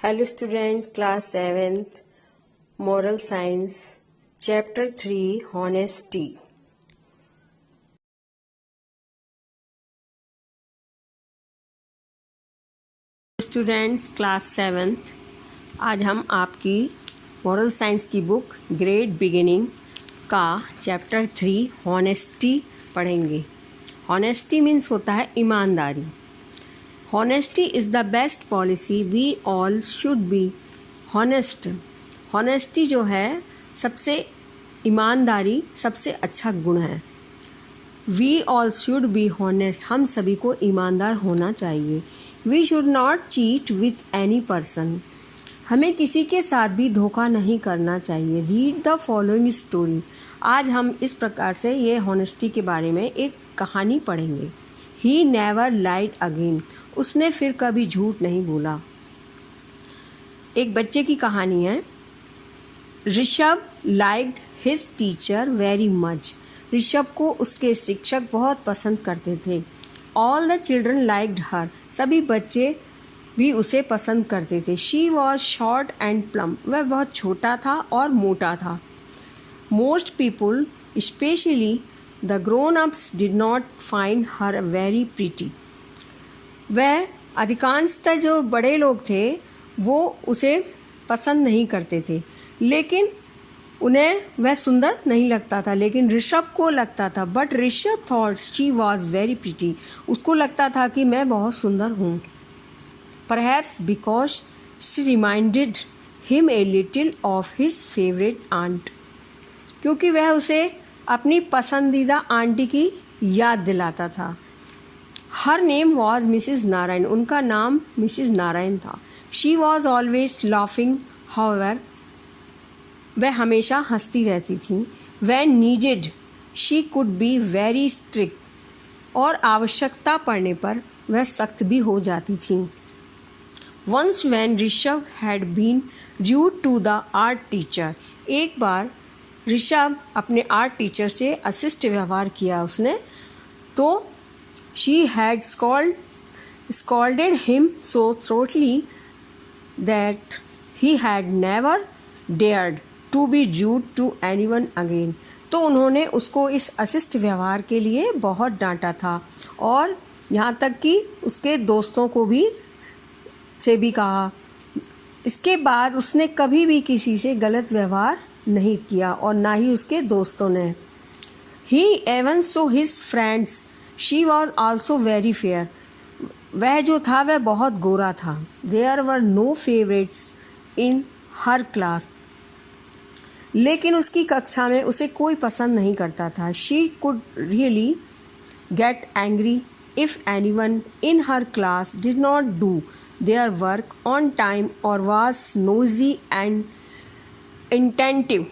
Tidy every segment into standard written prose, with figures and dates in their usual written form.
Hello students, class 7th, Moral Science, Chapter 3, Honesty. Students class 7th, आज हम आपकी moral science की book great beginning का chapter 3 honesty पढ़ेंगे। हॉनेस्टी मीन्स होता है ईमानदारी। Honesty is the best policy, we all should be honest. Honesty जो है सबसे ईमानदारी सबसे अच्छा गुण है। We all should be honest, हम सभी को ईमानदार होना चाहिए। We should not cheat with any person, हमें किसी के साथ भी धोखा नहीं करना चाहिए। रीड द फॉलोइंग स्टोरी, आज हम इस प्रकार से ये हॉनेस्टी के बारे में एक कहानी पढ़ेंगे। ही नेवर लाइड अगेन, उसने फिर कभी झूठ नहीं बोला। एक बच्चे की कहानी है। Rishabh liked his teacher very much, Rishabh को उसके शिक्षक बहुत पसंद करते थे। ऑल द चिल्ड्रन लाइक्ड हर, सभी बच्चे भी उसे पसंद करते थे। She was short and plum, वह बहुत छोटा था और मोटा था। Most people specially the grown ups did not find her very pretty, वह अधिकांशतः जो बड़े लोग थे वो उसे पसंद नहीं करते थे, लेकिन उन्हें वह सुंदर नहीं लगता था, लेकिन ऋषभ को लगता था। But Rishabh thought she was very pretty, उसको लगता था कि मैं बहुत सुंदर हूँ। Perhaps because she reminded him a little of his favourite aunt, क्योंकि वह उसे अपनी पसंदीदा आंटी की याद दिलाता था। Her name was Mrs Narayan, उनका नाम मिसिज नारायण था। She was always laughing however, वह हमेशा हंसती रहती थी। When needed she could be very strict, और आवश्यकता पड़ने पर वह सख्त भी हो जाती थी। Once when Rishabh had been rude to the art teacher, एक बार ऋषभ अपने आर्ट टीचर से अशिष्ट व्यवहार किया उसने, तो she had scolded him so thoroughly that he had never dared to be rude to anyone again, तो उन्होंने उसको इस अशिष्ट व्यवहार के लिए बहुत डांटा था, और यहाँ तक कि उसके दोस्तों को भी से भी कहा। इसके बाद उसने कभी भी किसी से गलत व्यवहार नहीं किया, और ना ही उसके दोस्तों ने। He even saw his friends, she was also very fair, वह जो था वह बहुत गोरा था। There were no favorites in her class, लेकिन उसकी कक्षा में उसे कोई पसंद नहीं करता था। She could really get angry if anyone in her class did not do their work on time or was nosy and inattentive,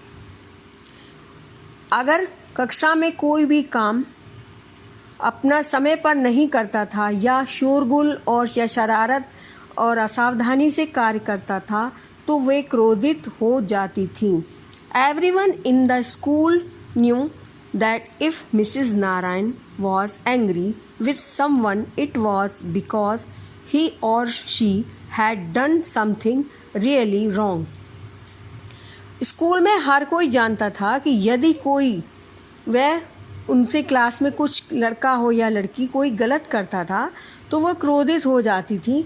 अगर कक्षा में कोई भी काम अपना समय पर नहीं करता था, या शोरगुल और या शरारत और असावधानी से कार्य करता था, तो वे क्रोधित हो जाती थी। Everyone in the school knew that if Mrs Narayan was angry with someone it was because he or she had done something really wrong. School में हर कोई जानता था कि यदि कोई वह उनसे क्लास में कुछ लड़का हो या लड़की कोई गलत करता था, तो वह क्रोधित हो जाती थी,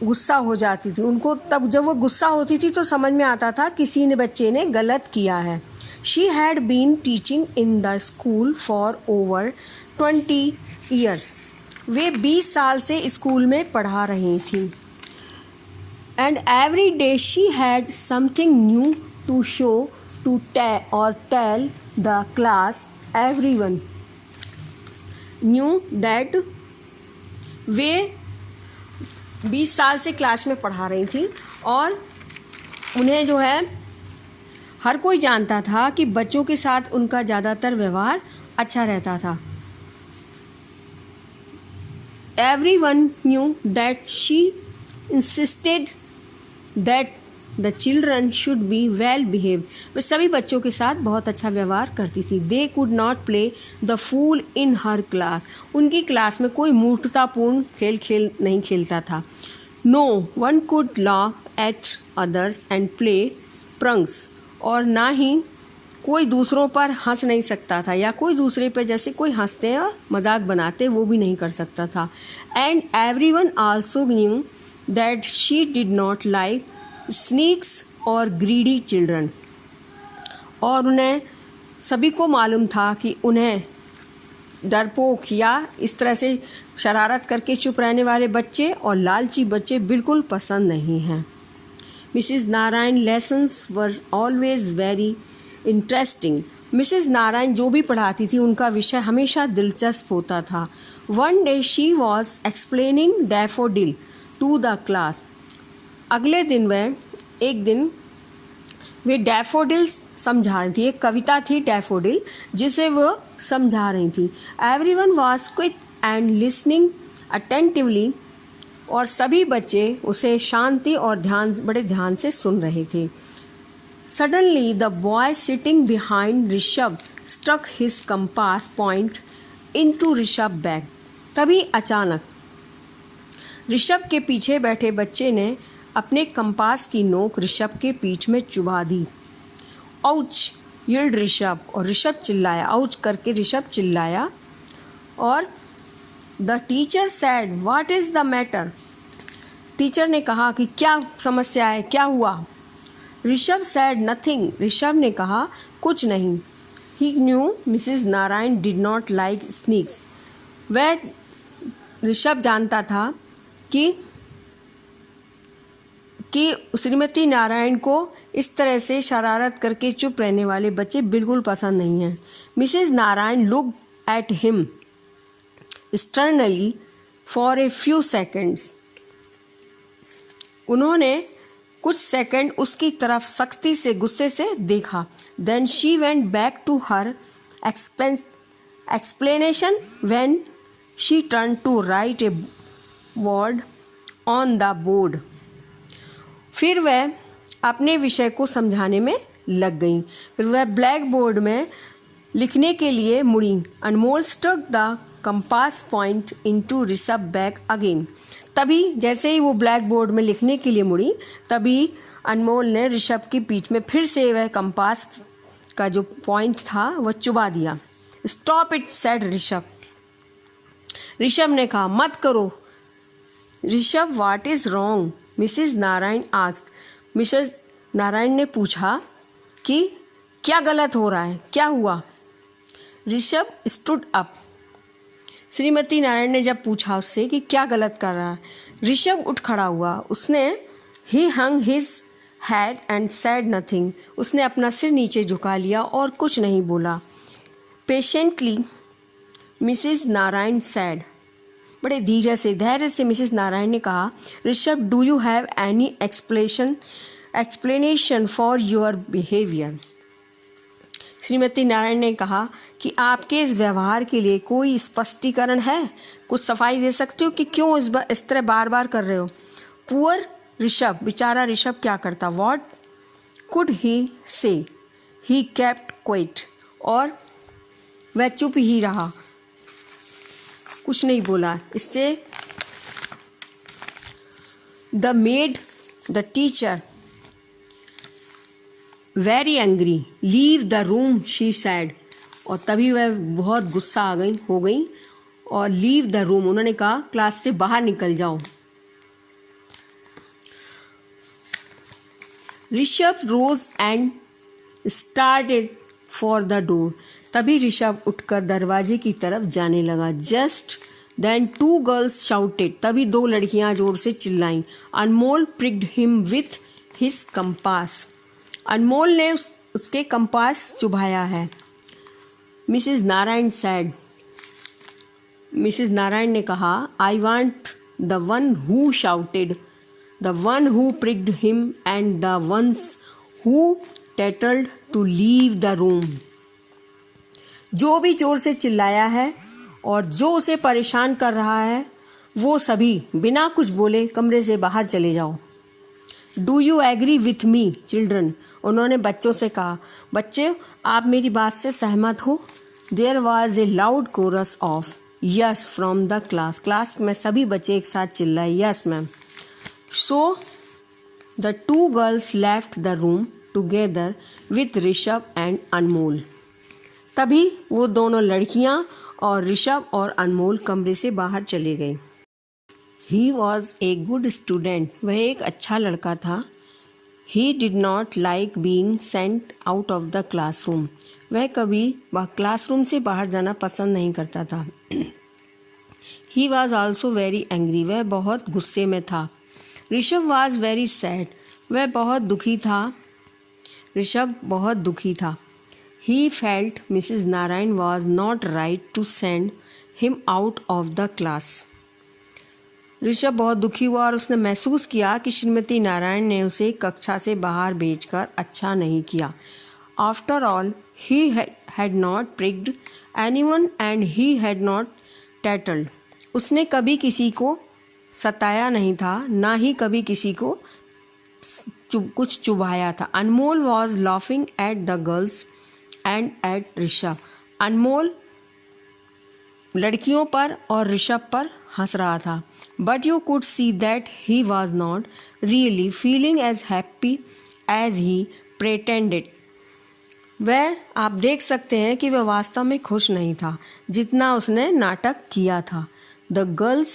गुस्सा हो जाती थी। उनको तब जब वो गुस्सा होती थी तो समझ में आता था किसी ने बच्चे ने गलत किया है। She had been teaching in the school for over 20 years, वे 20 साल से स्कूल में पढ़ा रही थी। And every day she had something new to show to tell the class. Everyone knew that, वे 20 साल से क्लास में पढ़ा रही थी, और उन्हें जो है हर कोई जानता था कि बच्चों के साथ उनका ज़्यादातर व्यवहार अच्छा रहता था। Everyone knew that she insisted that the children should be well behaved, वे सभी बच्चों के साथ बहुत अच्छा व्यवहार करती थी। They could not play the fool in her class, उनकी क्लास में कोई मूर्खतापूर्ण खेल नहीं खेलता था। No one could laugh at others and play pranks, और ना ही कोई दूसरों पर हंस नहीं सकता था, या कोई दूसरे पर जैसे कोई हंसते हैं मजाक बनाते वो भी नहीं कर सकता था. And every one also knew that she did not like sneaks और ग्रीडी चिल्ड्रन, और उन्हें सभी को मालूम था कि उन्हें डरपोक या इस तरह से शरारत करके चुप रहने वाले बच्चे और लालची बच्चे बिल्कुल पसंद नहीं हैं. Mrs Narayan lessons were always very interesting. Mrs Narayan जो भी पढ़ाती थी उनका विषय हमेशा दिलचस्प होता था. One day she was explaining daffodil to the class. अगले दिन एक दिन वे डैफोडिल समझा रही थी. एक कविता थी डैफोडिल जिसे वो समझा रही थी. Everyone was quit and listening attentively, और सभी बच्चे उसे शांति और बड़े ध्यान से सुन रहे थे. Suddenly the boy sitting behind Rishabh struck his compass point into Rishabh bag. तभी अचानक ऋषभ के पीछे बैठे बच्चे ने अपने कंपास की नोक ऋषभ के पीठ में चुभा दी. आउच यील्ड ऋषभ, और ऋषभ चिल्लाया. आउच करके ऋषभ चिल्लाया. और the teacher sad what is the matter. Teacher ने कहा कि क्या समस्या है, क्या हुआ. Rishabh sad nothing. ऋषभ ने कहा कुछ नहीं. He knew Mrs Narayan did not like sneaks. वह ऋषभ जानता था कि श्रीमती नारायण को इस तरह से शरारत करके चुप रहने वाले बच्चे बिल्कुल पसंद नहीं हैं. Mrs Narayan look at him sternly for a few seconds. उन्होंने कुछ सेकंड उसकी तरफ सख्ती से गुस्से से देखा. Then she went back to her explanation when she turn to write a word on the board. फिर वह अपने विषय को समझाने में लग गई. फिर वह ब्लैक बोर्ड में लिखने के लिए मुड़ी. Anmol stuck the compass point into Rishabh bag again. तभी जैसे ही वो ब्लैक बोर्ड में लिखने के लिए मुड़ी, तभी अनमोल ने ऋषभ की पीठ में फिर से वह कंपास का जो पॉइंट था वह चुबा दिया. Stop it said Rishabh. Rishabh ने कहा मत करो. Rishabh what is wrong Mrs Narayan asked. Mrs Narayan ने पूछा कि क्या गलत हो रहा है, क्या हुआ. Rishabh stood up. श्रीमती नारायण ने जब पूछा उससे कि क्या गलत कर रहा है, ऋषभ उठ खड़ा हुआ. उसने he hung his head and said nothing. उसने अपना सिर नीचे झुका लिया और कुछ नहीं बोला. Patiently Mrs Narayan sad. बड़े धैर्य से मिसेस नारायण ने कहा Rishabh do you have any explanation for your behaviour. Shrimati Narayan ने कहा कि आपके इस व्यवहार के लिए कोई स्पष्टीकरण है, कुछ सफाई दे सकते हो कि क्यों इस तरह बार बार कर रहे हो. पुअर ऋषभ, बेचारा ऋषभ क्या करता. व्हाट कुड ही से. He kept quite. और वह चुप ही रहा, कुछ नहीं बोला. इससे the made the teacher very angry. Leave the room she said. और तभी वह बहुत गुस्सा हो गई और लीव द रूम, उन्होंने कहा क्लास से बाहर निकल जाओ. Rishabh rose and started for the door. तभी ऋषभ उठकर दरवाजे की तरफ जाने लगा. Just then two girls shouted. तभी दो लड़कियां जोर से चिल्लाईं. Anmol pricked him with his compass. Anmol ने उसके कंपास चुभाया है. Mrs Narayan said. Mrs Narayan ने कहा I want the one who shouted, the one who pricked him and the ones who tattled to leave the room. जो भी जोर से चिल्लाया है और जो उसे परेशान कर रहा है वो सभी बिना कुछ बोले कमरे से बाहर चले जाओ. Do you agree with me children. उन्होंने बच्चों से कहा बच्चे आप मेरी बात से सहमत हो. There was a loud chorus of yes from the class. Class में सभी बच्चे एक साथ चिल्लाए yes ma'am. So the two girls left the room together with Rishabh and Anmol. तभी वो दोनों लड़कियां और ऋषभ और अनमोल कमरे से बाहर चले गए. He was a good student. वह एक अच्छा लड़का था. He did not like being sent out of the classroom. वह कभी क्लासरूम से बाहर जाना पसंद नहीं करता था. He was also very angry. वह बहुत गुस्से में था. Rishabh was very sad. वह बहुत दुखी था. ऋषभ बहुत दुखी था. He felt Mrs. Narayan was not right to send him out of the class. Rishabh बहुत दुखी हुआ और उसने महसूस किया कि श्रीमती नारायण ने उसे कक्षा से बाहर भेजकर अच्छा नहीं किया. After all, he had not pricked anyone and he had not tattled. उसने कभी किसी को सताया नहीं था, ना ही कभी किसी को कुछ चुभाया था. अनमोल was laughing at the girls and at Rishabh. अनमोल लड़कियों पर और ऋषभ पर हंस रहा था. But you could see that he was not really feeling as happy as he pretended. वह आप देख सकते हैं कि वह वास्तव में खुश नहीं था जितना उसने नाटक किया था. The girls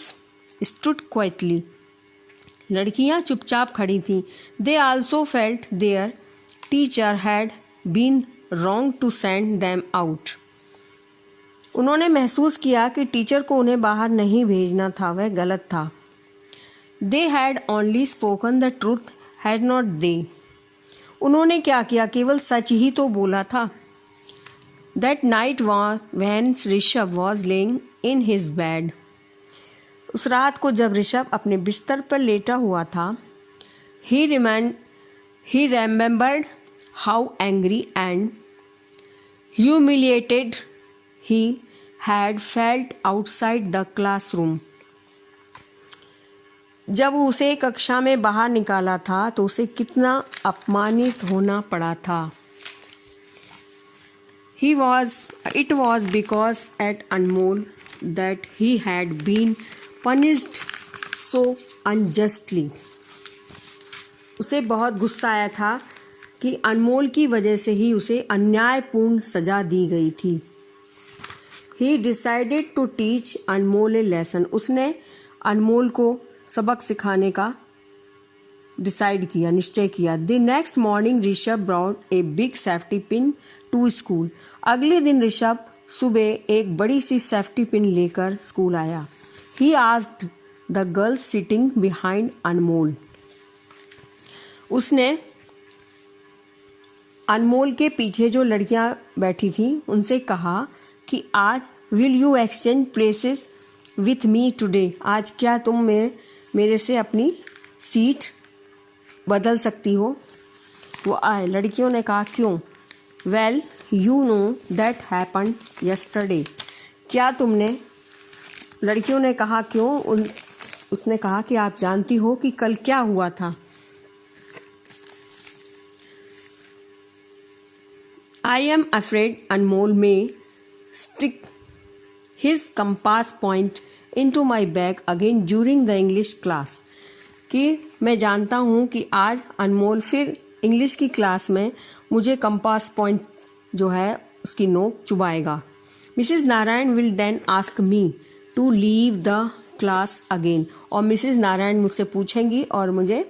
stood quietly. लड़कियां चुपचाप खड़ी थीं. They also felt their teacher had been wrong to send them out. उन्होंने महसूस किया कि टीचर को उन्हें बाहर नहीं भेजना था, वह गलत था. They had only spoken the truth, had not they? उन्होंने क्या किया, केवल सच ही तो बोला था. That night when Rishabh was laying in his bed. उस रात को जब ऋषभ अपने बिस्तर पर लेटा हुआ था. He remembered how angry and humiliated he had felt outside the classroom. जब उसे कक्षा में बाहर निकाला था तो उसे कितना अपमानित होना पड़ा था. It was because at Anmol that he had been punished so unjustly. उसे बहुत गुस्सा आया था कि अनमोल की वजह से ही उसे अन्यायपूर्ण सजा दी गई थी. He decided to teach Anmol a lesson. उसने अनमोल को सबक सिखाने का निश्चय किया. The next morning Rishabh brought a big safety pin to school. अगले दिन ऋषभ सुबह एक बड़ी सी सेफ्टी पिन लेकर स्कूल आया. He asked the girls sitting behind अनमोल. उसने अनमोल के पीछे जो लड़कियां बैठी थी उनसे कहा कि आज will you exchange places with me today. आज क्या तुम मेरे से अपनी सीट बदल सकती हो. वो आए. लड़कियों ने कहा क्यों. Well you know that happened yesterday. क्या तुमने. लड़कियों ने कहा क्यों. उसने कहा कि आप जानती हो कि कल क्या हुआ था. I am afraid Anmol may stick his compass point into my bag again during the English class. कि मैं जानता हूँ कि आज अनमोल फिर इंग्लिश की क्लास में मुझे कंपास पॉइंट जो है उसकी नोक चुभाएगा. Mrs Narayan will then ask me to leave the class again. और मिसेज नारायण मुझसे पूछेंगी और मुझे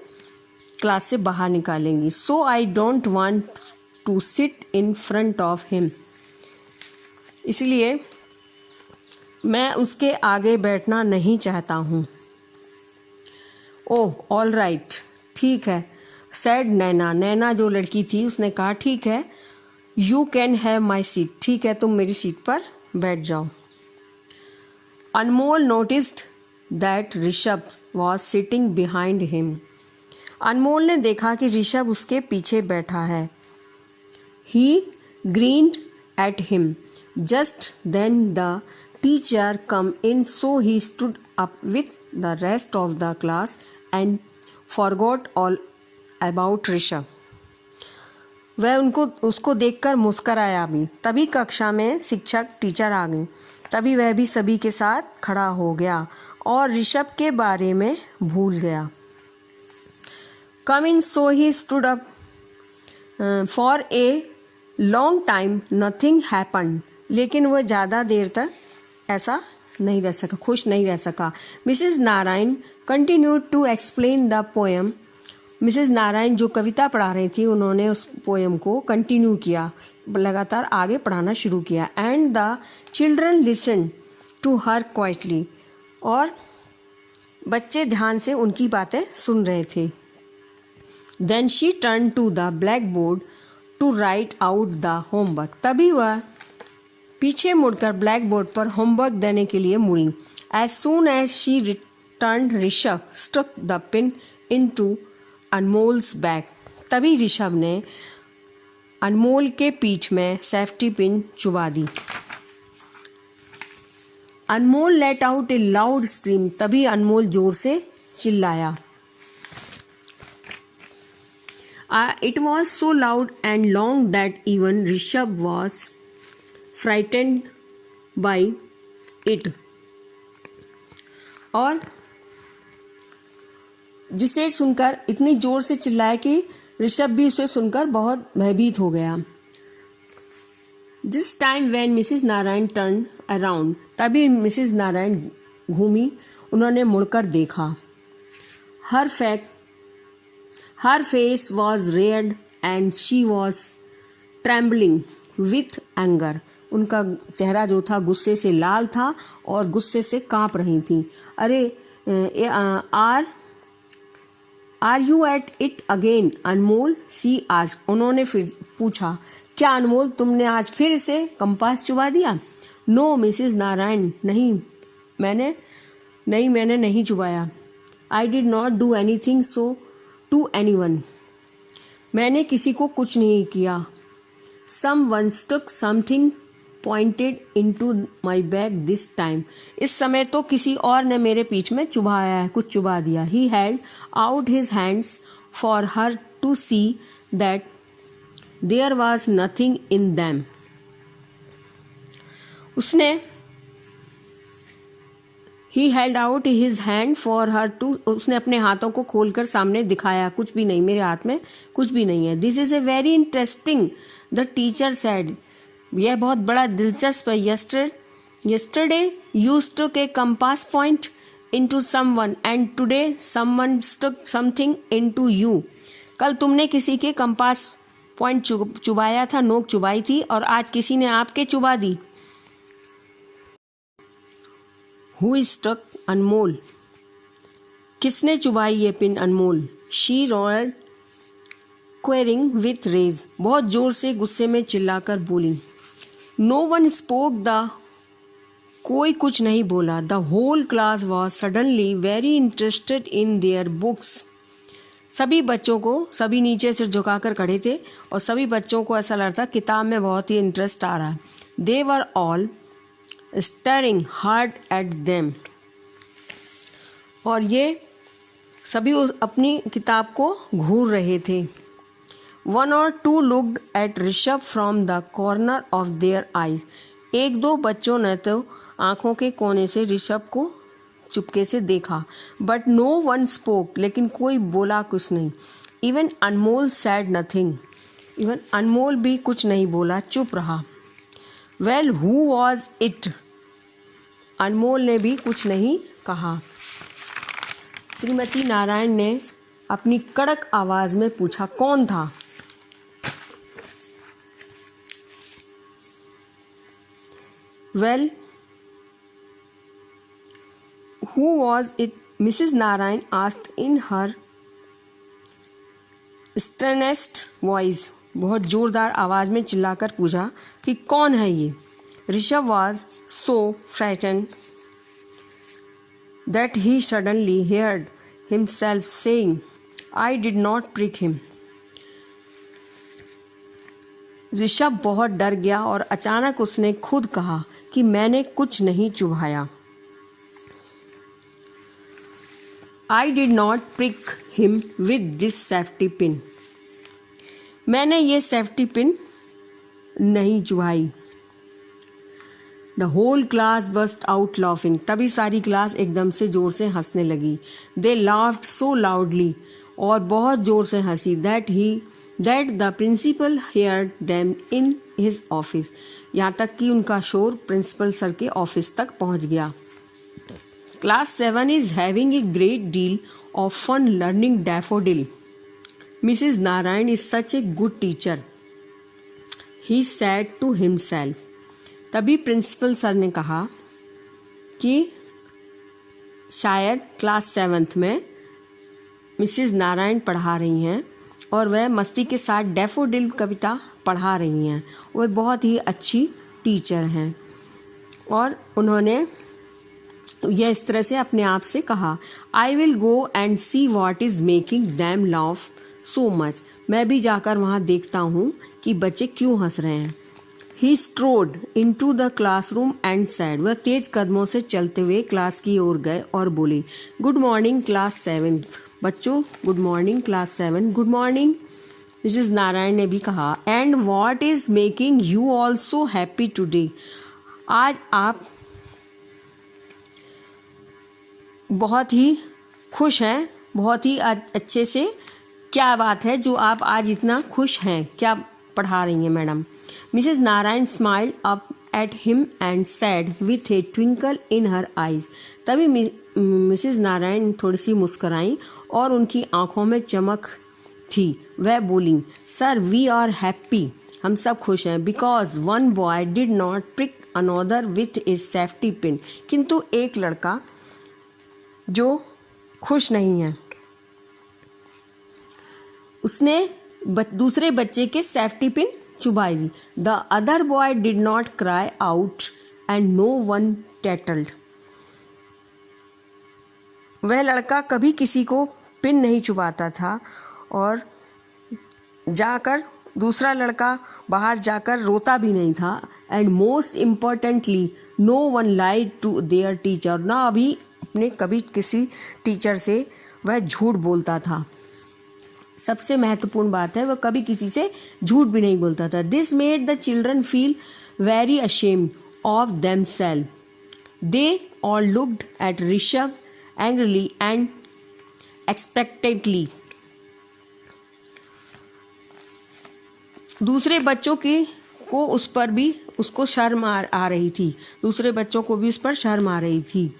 क्लास से बाहर निकालेंगी. So I don't want to sit in front of him. इसलिए मैं उसके आगे बैठना नहीं चाहता हूँ. ओह ऑल राइट, ठीक है. सैड नैना. नैना जो लड़की थी उसने कहा ठीक है. You can have my seat. ठीक है तुम मेरी सीट पर बैठ जाओ. Anmol noticed that Rishabh was sitting behind him. Anmol ने देखा कि ऋषभ उसके पीछे बैठा है. He grinned at him. Just then the teacher come in, so he stood up with the rest of the class and forgot all about Rishabh. वह उसको देखकर मुस्कराया भी. तभी कक्षा में शिक्षक टीचर आ गई. तभी वह भी सभी के साथ खड़ा हो गया और ऋषभ के बारे में भूल गया. Come in, so he stood up for a long time nothing happen, लेकिन वह ज़्यादा देर तक ऐसा नहीं रह सका, खुश नहीं रह सका। Mrs Narayan continue to explain the poem. Mrs Narayan जो कविता पढ़ा रही थी, उन्होंने उस पोएम को कंटिन्यू किया, लगातार आगे पढ़ाना शुरू किया। And the children listen to her quietly, और बच्चे ध्यान से उनकी बातें सुन रहे थे। Then she turn to the black board to write out the homework, तभी वह पीछे मुड़कर ब्लैक बोर्ड पर होमवर्क देने के लिए मुड़ी। As soon as she return Rishabh stuck the pin into Anmol's bag, तभी ऋषभ ने अनमोल के पीठ में सेफ्टी पिन चुबा दी। Anmol let out a loud scream, तभी अनमोल जोर से चिल्लाया। It was so loud and long that even Rishabh was frightened by it. और जिसे सुनकर इतनी जोर से चिल्लाया कि ऋषभ भी उसे सुनकर बहुत भयभीत हो गया। This time when Mrs. Narayan turned around, तभी मिसेस नारायण घूमी, उन्होंने मुड़कर देखा। Her face was red and she was trembling with anger. उनका चेहरा जो था गुस्से से लाल था और गुस्से से कांप रही थी। अरे are you at it again Anmol, she आज, उन्होंने फिर पूछा, क्या अनमोल तुमने आज फिर से कंपास चुबा दिया? नो मिसेस नारायण, मैंने नहीं चुबाया। I did not do anything so to anyone, मैंने किसी को कुछ नहीं किया। Someone stuck something pointed into my bag this time, इस समय तो किसी और ने मेरे पीठ में चुभाया है, कुछ चुबा दिया। He held out his hands for her to see that there was nothing in them. He held out his hand for her to, उसने अपने हाथों को खोलकर सामने दिखाया, कुछ भी नहीं, मेरे हाथ में कुछ भी नहीं है। This is a very interesting, the teacher said. यह बहुत बड़ा दिलचस्प है। Yesterday you stuck a compass point into someone and today someone stuck something into you. कल तुमने किसी के कंपास पॉइंट चुबाया था, नोक चुबाई थी, और आज किसी ने आपके चुबा दी। Who struck अनमोल, किसने चुबाई ये pin Anmol? She roared querying with rage, बहुत जोर से गुस्से में चिल्लाकर बोली। No one spoke the, कोई कुछ नहीं बोला। The whole class was suddenly very interested in their books. सभी नीचे सिर झुकाकर खड़े थे और सभी बच्चों को ऐसा लग रहा था किताब में बहुत ही इंटरेस्ट आ रहा है। They were all staring hard at them, और ये सभी अपनी किताब को घूर रहे थे। One or two looked at Rishabh from the corner of their eyes. एक दो बच्चों ने तो आंखों के कोने से ऋषभ को चुपके से देखा। But no one spoke, लेकिन कोई बोला कुछ नहीं। Even अनमोल said nothing. Even अनमोल भी कुछ नहीं बोला, चुप रहा। Well, who was it? अनमोल ने भी कुछ नहीं कहा। श्रीमती नारायण ने अपनी कड़क आवाज में पूछा, कौन था? Well, who was it? Mrs. Narayan asked in her sternest voice. बहुत जोरदार आवाज में चिल्लाकर पूछा कि कौन है ये? Rishabh was so frightened that he suddenly heard himself saying, I did not prick him. Rishabh बहुत डर गया और अचानक उसने खुद कहा कि मैंने कुछ नहीं चुभाया। I did not prick him with this safety pin. मैंने ये सेफ्टी पिन नहीं चुभाई। The whole class burst out laughing. तभी सारी क्लास एकदम से जोर से हंसने लगी। They laughed so loudly. और बहुत जोर से हंसी। That the principal heard them in his office, यहाँ तक कि उनका शोर प्रिंसिपल सर के ऑफिस तक पहुंच गया। Class 7 is having a great deal of fun learning daffodil. Mrs. Narayan is such a good teacher, he said to himself. तभी प्रिंसिपल सर ने कहा कि शायद क्लास 7th में मिसेस नारायण पढ़ा रही हैं और वह मस्ती के साथ डैफोडिल कविता पढ़ा रही हैं। वह बहुत ही अच्छी टीचर हैं। और उन्होंने यह इस तरह से अपने आप से कहा, I will go and see what is making them laugh so much. मैं भी जाकर वहां देखता हूँ कि बच्चे क्यों हंस रहे हैं। He strode into the classroom and said. वह तेज कदमों से चलते हुए क्लास की ओर गए और बोले, गुड मॉर्निंग क्लास 7। बच्चों good morning class 7। Good morning. Mrs Narayan ने भी कहा, and what is making you also happy today. आज आप बहुत ही खुश हैं, बहुत ही अच्छे से। क्या बात है जो आप आज इतना खुश हैं, क्या पढ़ा रही हैं madam. Mrs Narayan smile up at him and sad with A twinkle in her eyes. तभी मिसेस नारायण थोड़ी सी मुस्कुराई और उनकी आंखों में चमक थी। वह बोली, सर वी आर हैप्पी, हम सब खुश हैं, because one boy did not prick another with A safety pin. किंतु एक लड़का जो खुश नहीं है, उसने दूसरे बच्चे के सेफ्टी पिन चुभाई दी। The other boy did not cry out and no one tattled. वह लड़का कभी किसी को पिन नहीं चुभाता था और जाकर दूसरा लड़का बाहर जाकर रोता भी नहीं था। And most importantly no one lied to their teacher. ना अभी अपने कभी किसी टीचर से वह झूठ बोलता था। सबसे महत्वपूर्ण बात है, वह कभी किसी से झूठ भी नहीं बोलता था। This made the children feel very ashamed of themself. They all looked at Rishabh angrily and expectedly. दूसरे बच्चों को उस पर भी उसको शर्म आ रही थी। दूसरे बच्चों को भी उस पर शर्म आ रही थी।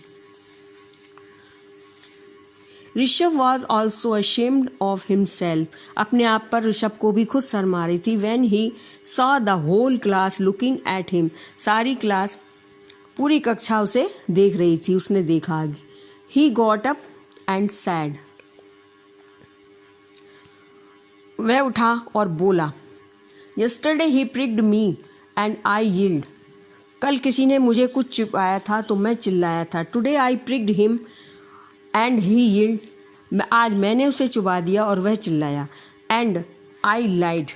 Rishabh was also ashamed of himself. अपने आप पर ऋषभ को भी खुद शर्म आ रही थी। When he saw the whole class looking at him. सारी क्लास, पूरी कक्षा उसे देख रही थी। उसने देखा। He got up and said. वह उठा और बोला, yesterday he pricked me and I yelled. कल किसी ने मुझे कुछ चुपाया था तो मैं चिल्लाया था। Today I pricked him and he yelled. आज मैंने उसे चुबा दिया और वह चिल्लाया। And I lied.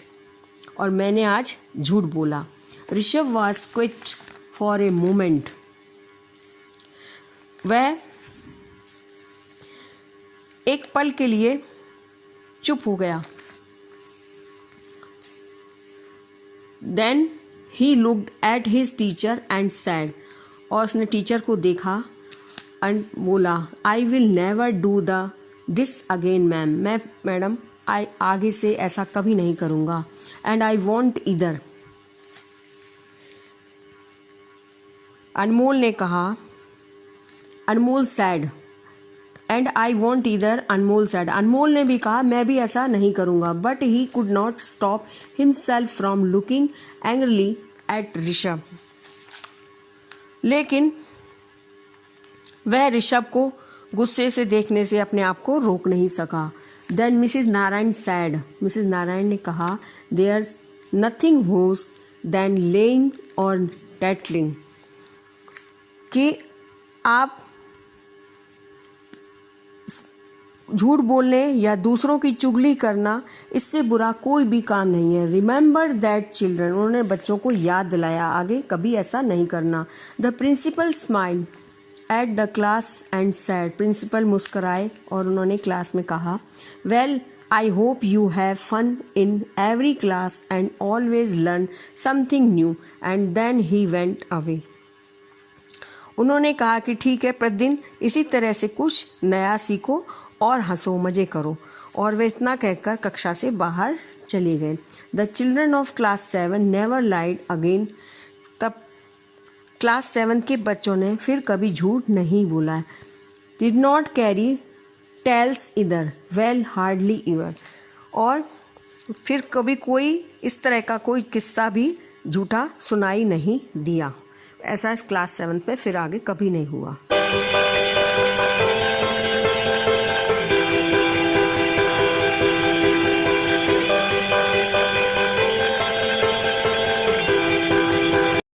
और मैंने आज झूठ बोला। Rishabh was quiet for a moment. वह एक पल के लिए चुप हो गया। Then he looked at his teacher and said. और उसने टीचर को देखा एंड बोला, I will never do this again ma'am. मैं मैडम आगे से ऐसा कभी नहीं करूँगा। एंड आई वॉन्ट इधर। अनमोल ने कहा, अनमोल सैड। एंड आई वॉन्ट इधर, अनमोल सैड। अनमोल ने भी कहा, मैं भी ऐसा नहीं करूँगा। But he could not stop himself from looking angrily at Rishabh. लेकिन वह ऋषभ को गुस्से से देखने से अपने आप को रोक नहीं सका। Then Mrs Narayan said. Mrs Narayan ने कहा, there nothing worse than lying or tattling. कि आप झूठ बोलने या दूसरों की चुगली करना, इससे बुरा कोई भी काम नहीं है। Remember that children. उन्होंने बच्चों को याद दिलाया, आगे कभी ऐसा नहीं करना। The principal smile at the class and said. प्रिंसिपल मुस्कुराए और उन्होंने क्लास में कहा, well I hope you have fun in every class and always learn something new. And then he went away. उन्होंने कहा कि ठीक है, प्रतिदिन इसी तरह से कुछ नया सीखो और हंसो, मजे करो। और वे इतना कहकर कक्षा से बाहर चले गए। The children of class 7 never lied again. तब क्लास 7 के बच्चों ने फिर कभी झूठ नहीं बोला। Did not carry tales either well hardly ever. और फिर कभी कोई इस तरह का कोई किस्सा भी झूठा सुनाई नहीं दिया। ऐसा क्लास 7 में फिर आगे कभी नहीं हुआ।